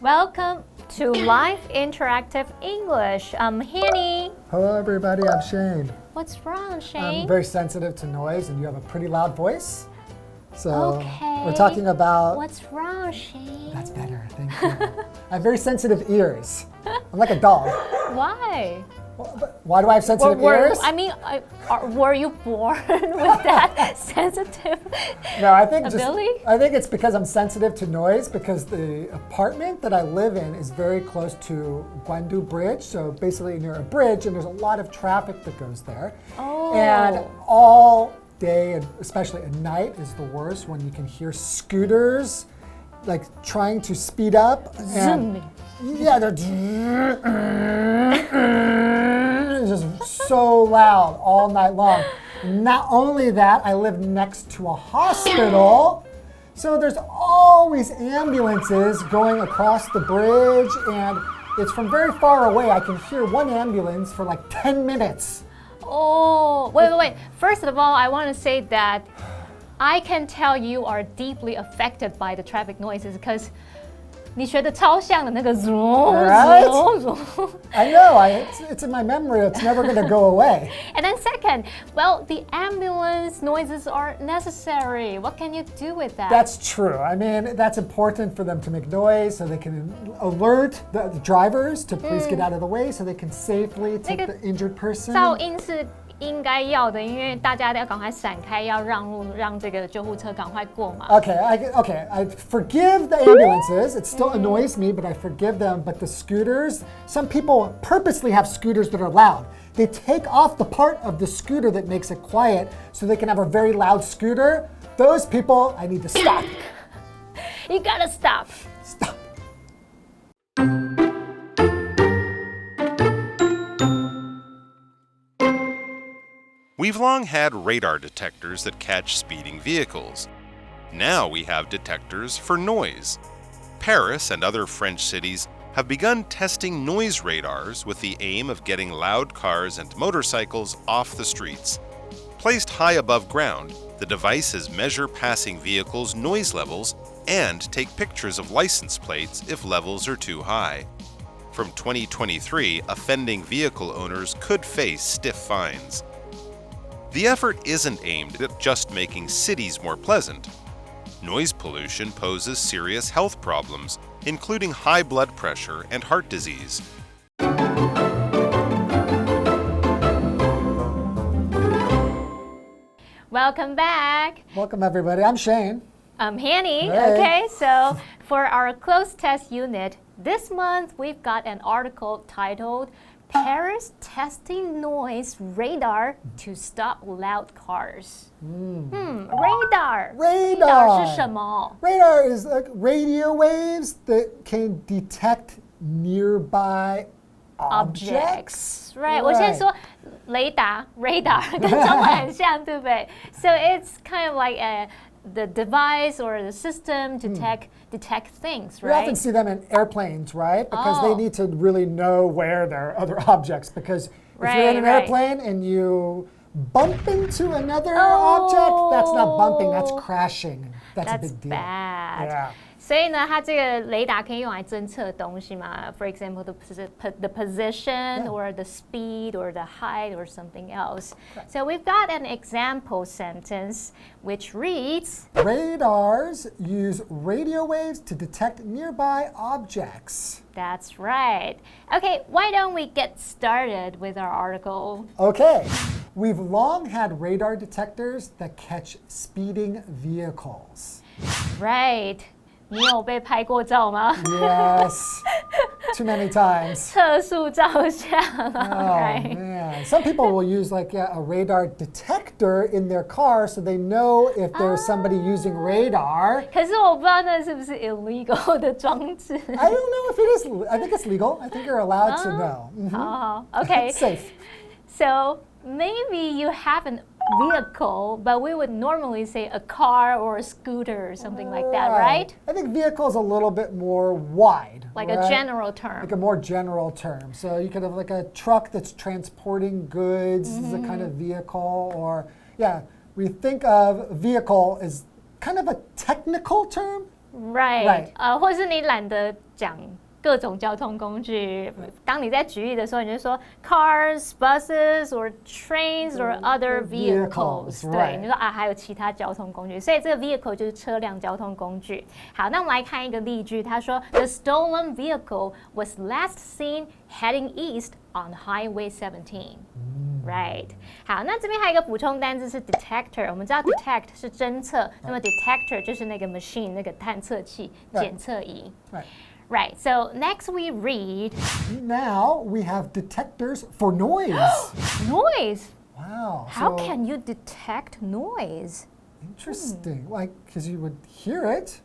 Welcome to Live Interactive English. I'm Hanny. Hello everybody, I'm Shane. What's wrong, Shane? I'm very sensitive to noise and you have a pretty loud voice. So Okay. we're talking about... What's wrong, Shane? That's better, thank you. I have very sensitive ears. I'm like a dog. Why? Why do I have sensitive ears? I mean, were you born with that sensitive No, I think ability? I think it's because I'm sensitive to noise because the apartment that I live in is very close to Guandu Bridge. So basically near a bridge and there's a lot of traffic that goes there. Oh. And all day, and especially at night, is the worst when you can hear scooters like trying to speed up. And yeah, they're just so loud all night long. Not only that, I live next to a hospital, so there's always ambulances going across the bridge, and it's from very far away. I can hear one ambulance for like 10 minutes. Oh, wait. First of all, I want to say that I can tell you are deeply affected by the traffic noises because 你学的超像的那个 zoom, Right? zoom. I know, it's in my memory, it's never gonna go away. And then second, well, the ambulance noises are necessary. What can you do with that? That's true. I mean, that's important for them to make noise so they can alert the drivers to please get out of the way so they can safely take the injured person. 噪音是应该要的，因为大家要赶快闪开，要让路，让这个救护车赶快过嘛。Okay, I forgive the ambulances. It still annoys me, but I forgive them. But the scooters, some people purposely have scooters that are loud. They take off the part of the scooter that makes it quiet so they can have a very loud scooter. Those people, I need to stop. You gotta stop. Stop. We've long had radar detectors that catch speeding vehicles. Now we have detectors for noise. Paris and other French cities have begun testing noise radars with the aim of getting loud cars and motorcycles off the streets. Placed high above ground, the devices measure passing vehicles' noise levels and take pictures of license plates if levels are too high. From 2023, offending vehicle owners could face stiff fines. The effort isn't aimed at just making cities more pleasant. Noise pollution poses serious health problems, including high blood pressure and heart disease. Welcome back. Welcome everybody. I'm Shane. I'm Hanny. Hey. Okay, so for our Cloze Test unit, this month we've got an article titled Paris testing noise radar to stop loud cars. Radar. Radar. 是什么？ Radar is like radio waves that can detect nearby objects. Right. 我先说雷达 radar 跟中文很像，对不对？ So it's kind of like the device or the system to detect things, We right? often see them in airplanes, right? Because they need to really know where there are other objects. Because if you're in an airplane and you bump into another object, that's not bumping, that's crashing. That's a big deal. Bad. Yeah. 所以呢，它这个雷达可以用来侦测东西嘛 ？For example, the position or the speed or the height or something else. So we've got an example sentence which reads, Radars use radio waves to detect nearby objects. That's right. Okay, why don't we get started with our article? Okay, we've long had radar detectors that catch speeding vehicles. Right. 你有被拍过照吗？ Yes, too many times. 测速照相 Oh right? man, some people will use like a radar detector in their car so they know if there's somebody using radar. 可是我不知道那是不是 illegal 的装置。 I don't know if it is. I think it's legal. I think you're allowed to know. Okay. It's safe. So maybe you have a vehicle, but we would normally say a car or a scooter or something like that, right? I think vehicle is a little bit more wide. Like right? a general term. Like a more general term. So you could have like a truck that's transporting goods, this is a kind of vehicle, or yeah, we think of vehicle as kind of a technical term. Right. 或是你懒得讲各种交通工具，当你在举例的时候，你就说 cars, buses, or trains, or other vehicles. 对，你就说还有其他交通工具，所以这个 vehicle 就是车辆交通工具。好，那我们来看一个例句，他说 The stolen vehicle was last seen heading east on Highway 17. Right. 好，那这边还有一个补充单字是 detector。我们知道 detect 是侦测，那么 detector 就是那个 machine 那个探测器、检测仪。Right, so next we read. Now we have detectors for noise. Noise? Wow. How can you detect noise? Interesting. Like, because you would hear it.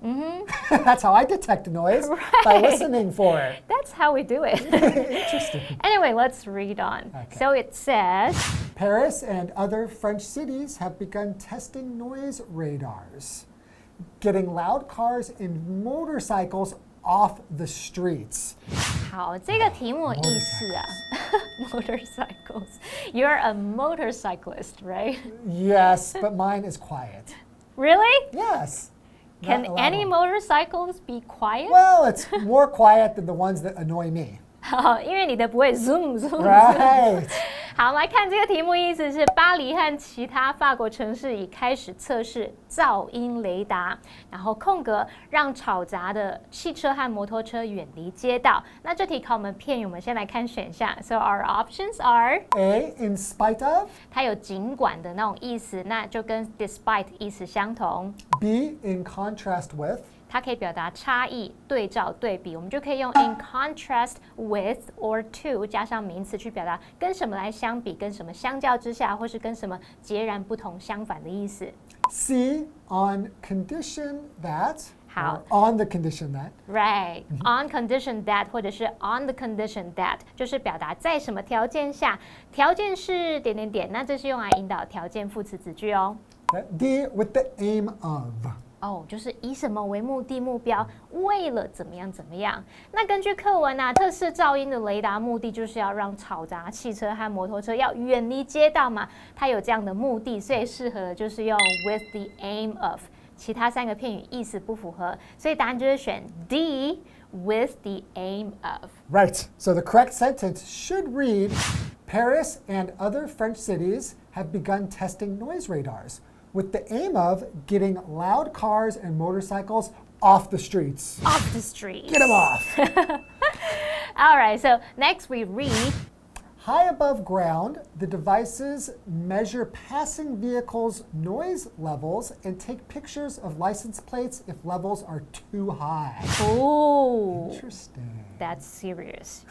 That's how I detect noise, by listening for it. That's how we do it. Interesting. Anyway, let's read on. Okay. So it says, Paris and other French cities have begun testing noise radars, getting loud cars and motorcycles off the streets. 好，这个题目的意思啊 ，motorcycles. You're a motorcyclist, right? Yes, but mine is quiet. Really? Yes. Can any motorcycles be quiet? Well, it's more quiet than the ones that annoy me. 好，因为你的不会 zoom zoom。Right. 好，我们来看这个题目，意思是巴黎和其他法国城市已开始测试噪音雷达，然后空格让吵杂的汽车和摩托车远离街道。那这题考我们片语，我们先来看选项。So our options are A, in spite of. 它有尽管的那种意思，那就跟 despite 意思相同。B, in contrast with. 它可以表达差异、对照、对比，我们就可以用 in contrast with or to 加上名词去表达跟什么来相比，跟什么相较之下，或是跟什么截然不同、相反的意思。C, on condition that. 好 On the condition that. Right, on condition that 或者是 on the condition that 就是表达在什么条件下，条件是点点点，那这是用来引导条件副词子句哦。D, with the aim of. 就是以什么为目的目标，为了怎么样怎么样。那根据课文啊，测试噪音的雷达目的就是要让吵杂汽车和摩托车要远离街道嘛，它有这样的目的，所以适合的就是用 with the aim of。其他三个片语意思不符合，所以答案就是选 D with the aim of. Right. So the correct sentence should read, Paris and other French cities have begun testing noise radars, with the aim of getting loud cars and motorcycles off the streets. Off the streets. Get them off. All right, so next we read. High above ground, the devices measure passing vehicles' noise levels and take pictures of license plates if levels are too high. Oh, Interesting. that's serious.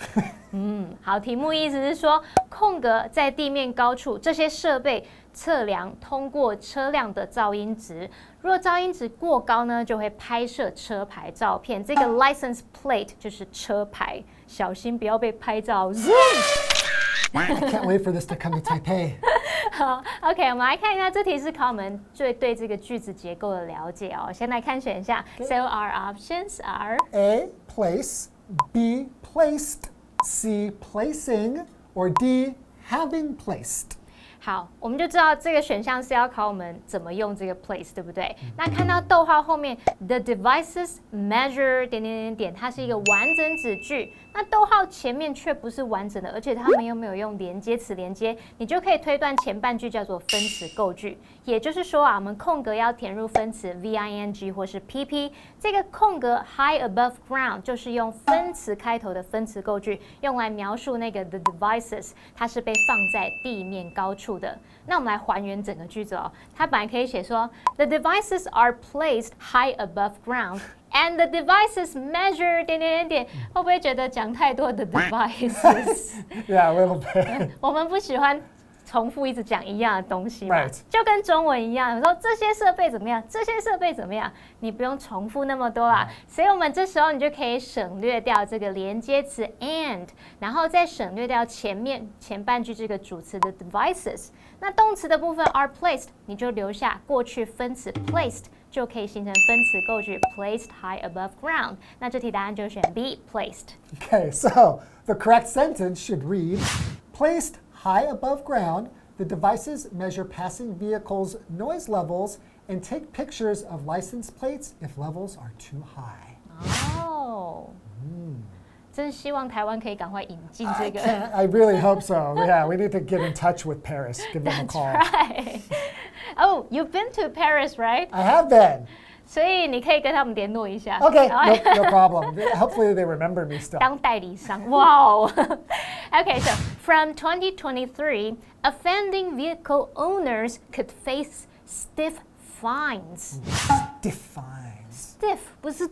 好，题目意思是说，空格在地面高处，这些设备测量通过车辆的噪音值。若噪音值过高呢，就会拍摄车牌照片。这个 license plate 就是车牌，小心不要被拍照。I can't wait for this to come to Taipei. 好 ，OK， 我们来看一下这题是考我们对这个句子结构的了解哦。先来看选项。So our options are A, place, B, placed, C, placing, or D, having placed. 好，我们就知道这个选项是要考我们怎么用这个 place， 对不对？那看到逗号后面 the devices measure 点点点点，它是一个完整子句。那逗号前面却不是完整的，而且它们又没有用连接词连接，你就可以推断前半句叫做分词构句。也就是说啊，我们空格要填入分词 VING 或是 PP， 这个空格 high above ground 就是用分词开头的分词构句，用来描述那个 the devices， 它是被放在地面高处的。那我们来还原整个句子哦，它本来可以写说 the devices are placed high above ground。And the devices measure 点点点点，会不会觉得讲太多的 devices？ Yeah, a little bit. 我们不喜欢重复一直讲一样的东西嘛 Right. 就跟中文一样，说这些设备怎么样，这些设备怎么样，你不用重复那么多啦。所以我们这时候你就可以省略掉这个连接词 and， 然后再省略掉前半句这个主词的 devices。那动词的部分 are placed， 你就留下过去分词 placed。就可以形成分词构句 placed high above ground。那这题答案就选 B placed。 Okay, so the correct sentence should read, placed high above ground, The devices measure passing vehicles' noise levels and take pictures of license plates if levels are too high. 哦，真希望台湾可以赶快引进这个。I really hope so. Yeah, we need to get in touch with Paris. Give them a call. Right. Oh, you've been to Paris, right? I have been. 所以你可以跟他们联络一下。Okay, no problem. Hopefully they remember me still. 当代理商，哇哦。Okay, so from 2023, offending vehicle owners could face stiff fines. Stiff fines. Stiff 不是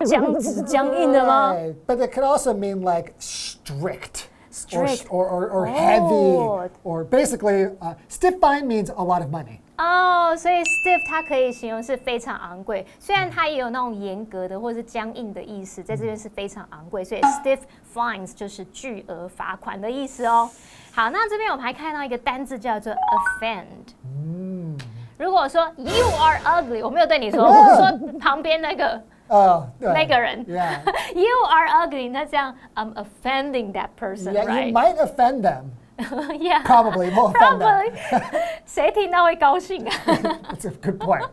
僵硬的吗？ Right. But it could also mean like strict. Strict. Or heavy. Or basically, stiff fine means a lot of money. 哦，所以 stiff 它可以形容是非常昂贵，虽然它也有那种严格的或是僵硬的意思，在这边是非常昂贵，所以 stiff fines 就是巨额罚款的意思哦。好，那这边我们还看到一个单字叫做 offend。如果说 you are ugly， 我没有对你说，我是说旁边那个。那个人 Yeah. You are ugly. 那这样 I'm offending that person, Yeah, right? you might offend them. Yeah. Probably will offend Probably. them. 谁听到会高兴啊？ That's a good point.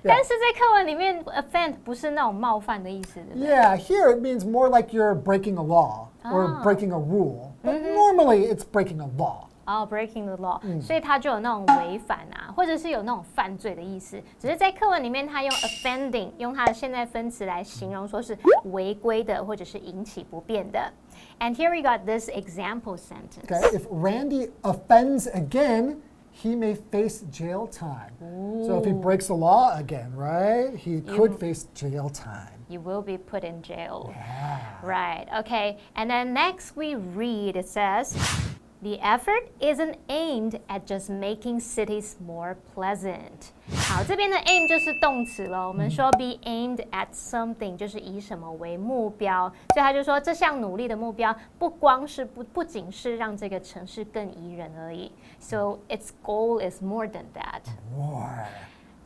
但是在课文里面 offend 不是那种冒犯的意思，对不对？ Yeah, here it means more like you're breaking a law or breaking a rule. But normally it's breaking a law. breaking the law，所以它就有那种违反啊，或者是有那种犯罪的意思。只是在课文里面，它用 offending， 用它的现在分词来形容，说是违规的，或者是引起不便的。And here we got this example sentence. Okay, if Randy offends again, he may face jail time. So if he breaks the law again, right, he could face jail time. You will be put in jail. Yeah. Right, okay. And then next we read, it says, the effort isn't aimed at just making cities more pleasant. 好，这边的 aim 就是动词了。我们说 be aimed at something 就是以什么为目标，所以他就说这项努力的目标不仅是让这个城市更宜人而已。So its goal is more than that. More.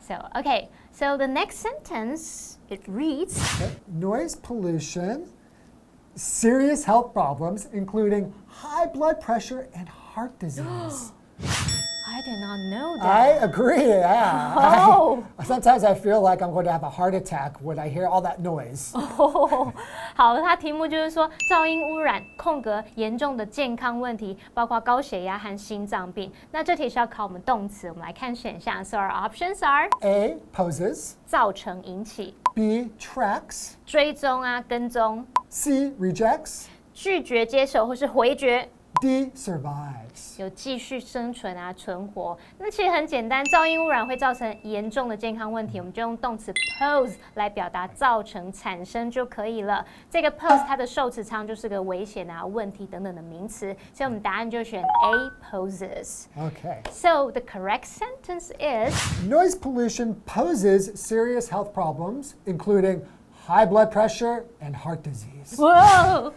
So okay, so the next sentence it reads. Noise pollution, serious health problems, including high blood pressure and heart disease. I did not know that. I agree, yeah. Oh. Sometimes I feel like I'm going to have a heart attack when I hear all that noise. 好，它题目就是说噪音污染严重的健康问题，包括高血压和心脏病。那这题是要考我们动词，我们来看选项。So our options are A, poses. 造成引起 B, tracks. 追踪啊跟踪 C, rejects. 拒绝接受或是回绝 D, survives. 有继续生存啊存活。那其实很简单，噪音污染会造成严重的健康问题，我们就用动词 pose 来表达造成产生就可以了。这个 pose 它的受词仓就是个危险啊问题等等的名词，所以我们答案就选 A, poses. Okay. So the correct sentence is Noise pollution poses serious health problems, including high blood pressure and heart disease. Whoa.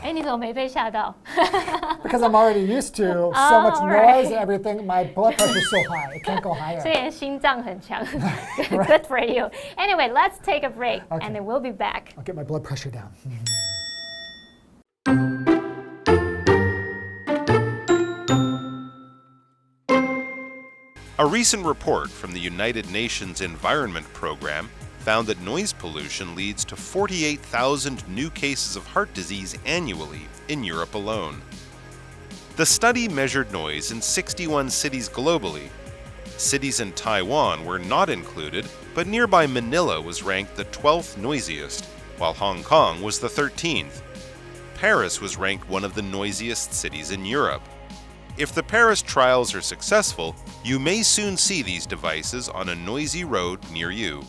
哎，你怎么没被吓到？ Because I'm already used to so much right. noise and everything, my blood pressure is so high, it can't go 所以 higher. 心脏很强。Good for you. Anyway, let's take a break, Okay. and then we'll be back. I'll get my blood pressure down. A recent report from the United Nations Environment Program found that noise pollution leads to 48,000 new cases of heart disease annually in Europe alone. The study measured noise in 61 cities globally. Cities in Taiwan were not included, but nearby Manila was ranked the 12th noisiest, while Hong Kong was the 13th. Paris was ranked one of the noisiest cities in Europe. If the Paris trials are successful, you may soon see these devices on a noisy road near you.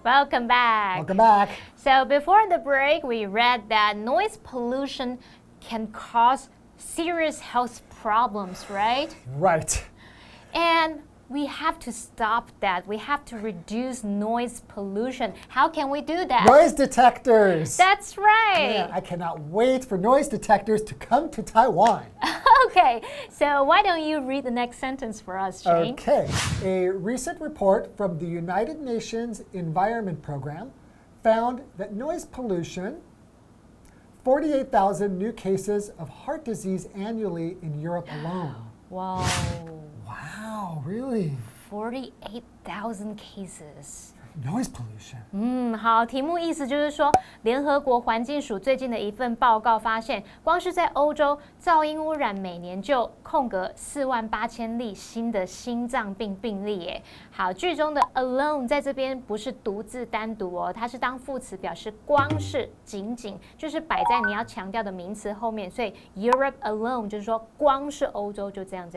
Welcome back. Welcome back. So before the break, we read that noise pollution can cause serious health problems, right? Right. And we have to stop that. We have to reduce noise pollution. How can we do that? Noise detectors. That's right. Yeah, I cannot wait for noise detectors to come to Taiwan. Okay, so why don't you read the next sentence for us, Shane? Okay. A recent report from the United Nations Environment Program found that noise pollution 48,000 new cases of heart disease annually in Europe alone. Wow. Wow, really? 48,000 cases. Noise pollution. 好，题目意思就是说，联合国环境署最近的一份报告发现，光是在欧洲，噪音污染每年就空格48000例新的心脏病病例耶。好，句中的 alone 在这边不是独自单独哦，它是当副词表示光是、仅仅，就是摆在你要强调的名词后面，所以 Europe alone 就是说光是欧洲就这样。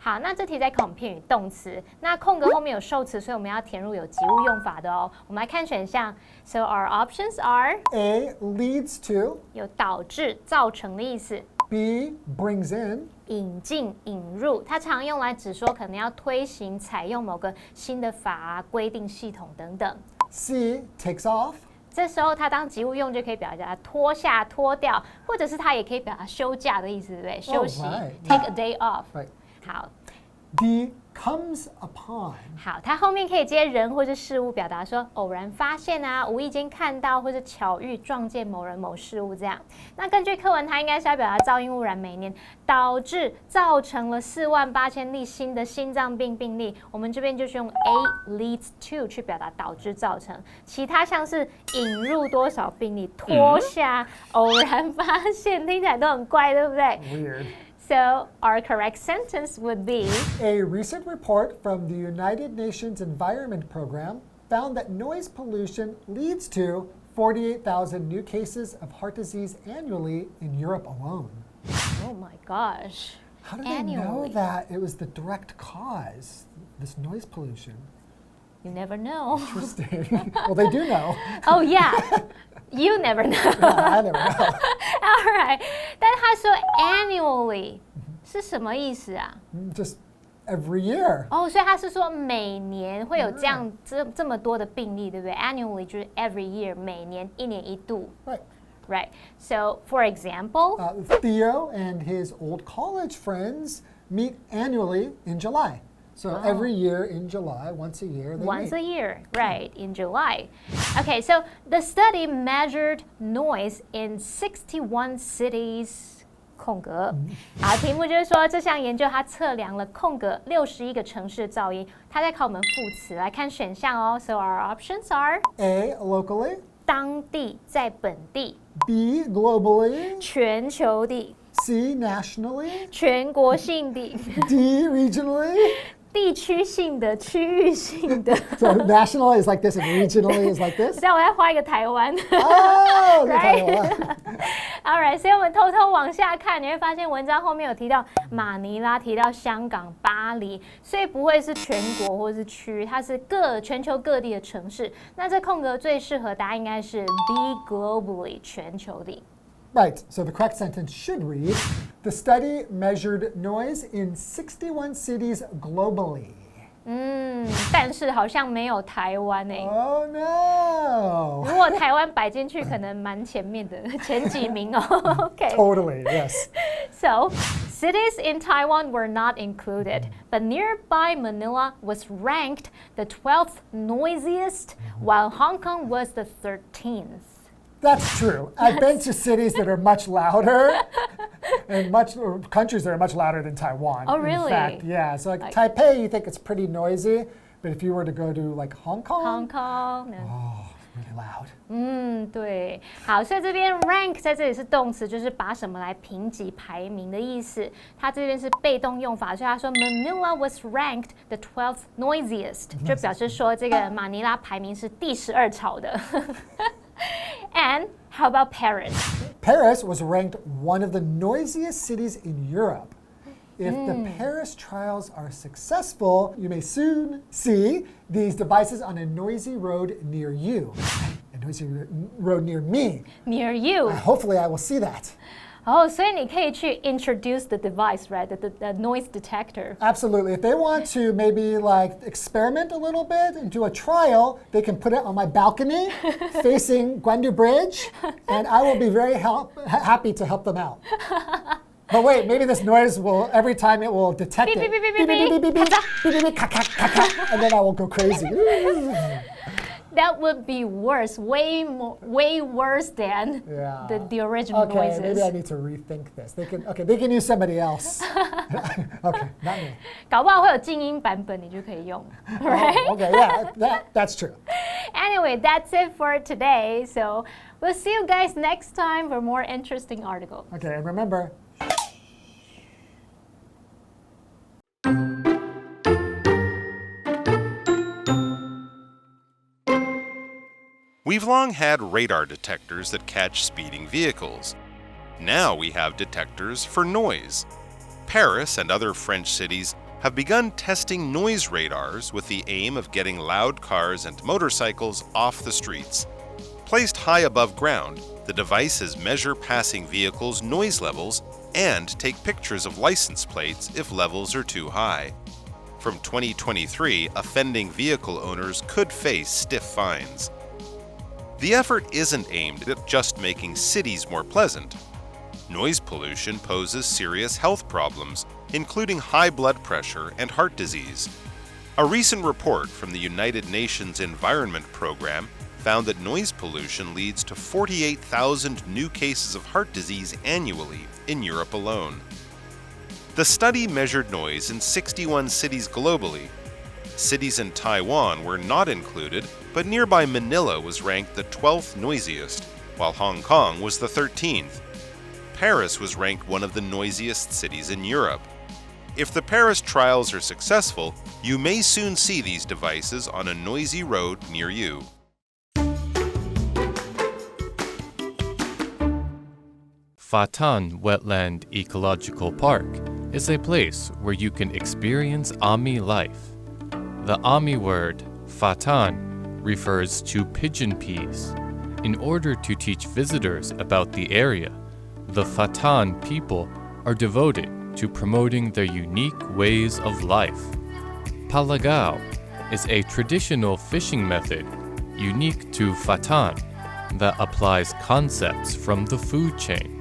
好，那这题在考片语动词，那空格后面有受词，所以我们要填入有及物用法的哦。我们来看选项 ，So our options are A leads to 有导致、造成的意思。B brings in 引进、引入，它常用来指说可能要推行、采用某个新的法、规定、系统等等。C takes off 这时候它当及物用就可以表达脱下、脱掉，或者是它也可以表达休假的意思，对不对？休息 right. take a day off。 Right. 好。 D comes upon 好，它后面可以接人或是事物，表达说偶然发现啊，无意间看到或是巧遇撞见某人某事物这样。那根据课文，它应该是要表达噪音污染每年导致造成了48000例新的心脏病病例。我们这边就是用 A leads to 去表达导致造成，其他像是引入多少病例、脱下、偶然发现，听起来都很怪，对不对？ weird. So our correct sentence would be A recent report from the United Nations Environment Program found that noise pollution leads to 48,000 new cases of heart disease annually in Europe alone. Oh my gosh. How do they know that it was the direct cause, this noise pollution? You never know. Interesting. Well, they do know. Oh yeah. You never know. I never know. All right. 但是他说 annually 是什么意思啊？ Just every year. 哦，所以他是说每年会有这样这么多的病例，对不对 ？Annually 就是 every year， 每年一年一度。 Right. Right. So for example, Theo and his old college friends meet annually in July. So every year in July, once a year, they once a meet. year, right, in July. Okay, so the study measured noise in 61 cities. 空格。好，题目就是说这项研究它测量了空格61个城市的噪音，它在考我们副词，来看选项哦。So our options are A, locally. 当地，在本地。 B, globally. 全球地。 C, nationally. 全国性地。 D, regionally. 地区性的、区域性的。 So national is like this and regionally is like this. 这样我要画一个台湾。Oh, Right? All right, 所以我们偷偷往下看，你会发现文章后面有提到马尼拉，提到香港、巴黎，所以不会是全国或是区，它是全球各地的城市。那这空格最适合答案应该是 B globally 全球地。Right, so the correct sentence should read, the study measured noise in 61 cities globally. 但是好像没有台湾欸。 Oh no! 如果台湾摆进去，可能蛮前面的，前几名哦。Okay. Totally, yes. So, cities in Taiwan were not included, but nearby Manila was ranked the 12th noisiest, while Hong Kong was the 13th. That's true. I've been to cities that are much louder and countries that are much louder than Taiwan. Oh, really? In fact, yeah. So like Taipei, you think it's pretty noisy, but if you were to go to like Hong Kong, Hong Kong. oh, really loud. 对，好，所以这边 rank 在这里是动词，就是把什么来评级、排名的意思。它这边是被动用法，所以他说 Manila was ranked the 12th noisiest， 就表示说这个马尼拉排名是第12吵的。And how about Paris? Paris was ranked one of the noisiest cities in Europe. If the Paris trials are successful, you may soon see these devices on a noisy road near you. A noisy road near me. Near you. Hopefully I will see that. 哦，所以你可以去 introduce the device, right? The noise detector. Absolutely. If they want to maybe like experiment a little bit and do a trial, they can put it on my balcony facing Gwandu Bridge, and I will be very happy to help them out. But wait, maybe this noise will, every time it will detect Beep, it. beep, beep, beep, beep, beep. Beep, beep, beep, beep, beep, beep, and then I will go crazy. That would be worse, way worse than the original noises. Okay, maybe I need to rethink this. They can use somebody else. Okay, not me. 搞不好会有静音版本，你就可以用 right? Okay, yeah, that's true. Anyway, that's it for today. So we'll see you guys next time for more interesting articles. Okay, and remember, We've long had radar detectors that catch speeding vehicles. Now we have detectors for noise. Paris and other French cities have begun testing noise radars with the aim of getting loud cars and motorcycles off the streets. Placed high above ground, the devices measure passing vehicles' noise levels and take pictures of license plates if levels are too high. From 2023, offending vehicle owners could face stiff fines. The effort isn't aimed at just making cities more pleasant. Noise pollution poses serious health problems, including high blood pressure and heart disease. A recent report from the United Nations Environment Program found that noise pollution leads to 48,000 new cases of heart disease annually in Europe alone. The study measured noise in 61 cities globally. Cities in Taiwan were not included, but nearby Manila was ranked the 12th noisiest, while Hong Kong was the 13th. Paris was ranked one of the noisiest cities in Europe. If the Paris trials are successful, you may soon see these devices on a noisy road near you. Fata'an Wetland Ecological Park is a place where you can experience Ami life. The Ami word, Fata'an, refers to pigeon peas. In order to teach visitors about the area, the Fata'an people are devoted to promoting their unique ways of life. Palagao is a traditional fishing method unique to Fata'an that applies concepts from the food chain.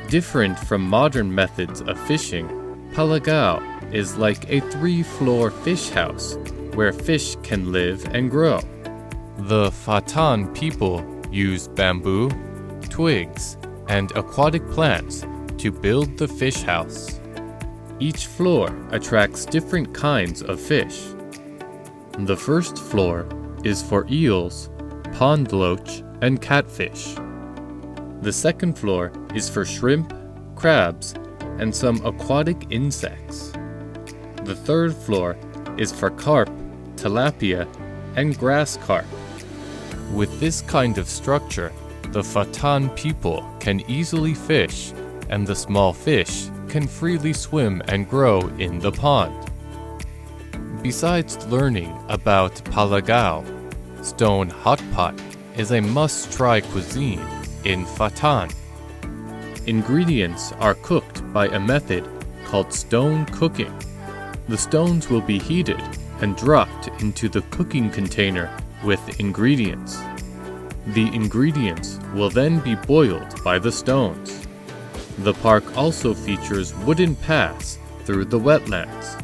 Different from modern methods of fishing, Palagao is like a 3-floor fish house where fish can live and grow. The Fata'an people use bamboo, twigs, and aquatic plants to build the fish house. Each floor attracts different kinds of fish. The first floor is for eels, pond loach, and catfish. The second floor is for shrimp, crabs, and some aquatic insects. The third floor is for carp, tilapia, and grass carp. With this kind of structure, the Fata'an people can easily fish, and the small fish can freely swim and grow in the pond. Besides learning about palagao, stone hot pot is a must-try cuisine in Fata'an. Ingredients are cooked by a method called stone cooking. The stones will be heated and dropped into the cooking container with ingredients. The ingredients will then be boiled by the stones. The park also features wooden paths through the wetlands.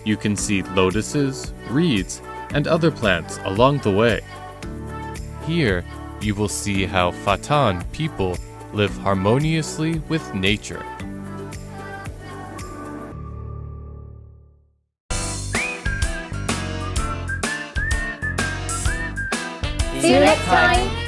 You can see lotuses, reeds, and other plants along the way. Here, you will see how Fata'an people live harmoniously with nature. See you next time!